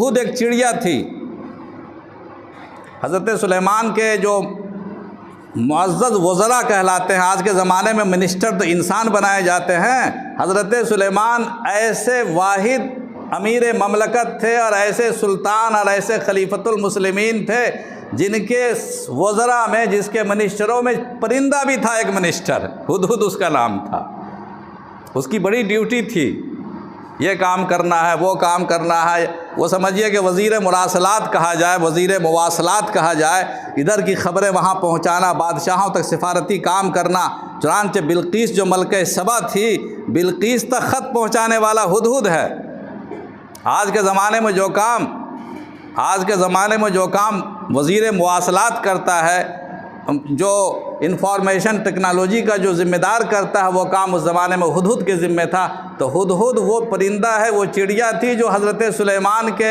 ہدہد ایک چڑیا تھی۔ حضرت سلیمان کے جو معزز وزراء کہلاتے ہیں، آج کے زمانے میں منسٹر تو انسان بنائے جاتے ہیں، حضرت سلیمان ایسے واحد امیر مملکت تھے اور ایسے سلطان اور ایسے خلیفۃ المسلمین تھے جن کے وزراء میں، جس کے منسٹروں میں پرندہ بھی تھا، ایک منسٹر ہدہد اس کا نام تھا۔ اس کی بڑی ڈیوٹی تھی، یہ کام کرنا ہے، وہ کام کرنا ہے، وہ سمجھیے کہ وزیر مراسلات کہا جائے، وزیر مواصلات کہا جائے، ادھر کی خبریں وہاں پہنچانا، بادشاہوں تک سفارتی کام کرنا۔ چنانچہ بلقیس جو ملکہ سبا تھی، بلقیس تک خط پہنچانے والا ہدہد ہے۔ آج کے زمانے میں جو کام وزیر مواصلات کرتا ہے، جو انفارمیشن ٹیکنالوجی کا جو ذمہ دار کرتا ہے، وہ کام اس زمانے میں ہدہد کے ذمہ تھا۔ تو ہدہد وہ پرندہ ہے، وہ چڑیا تھی جو حضرت سلیمان کے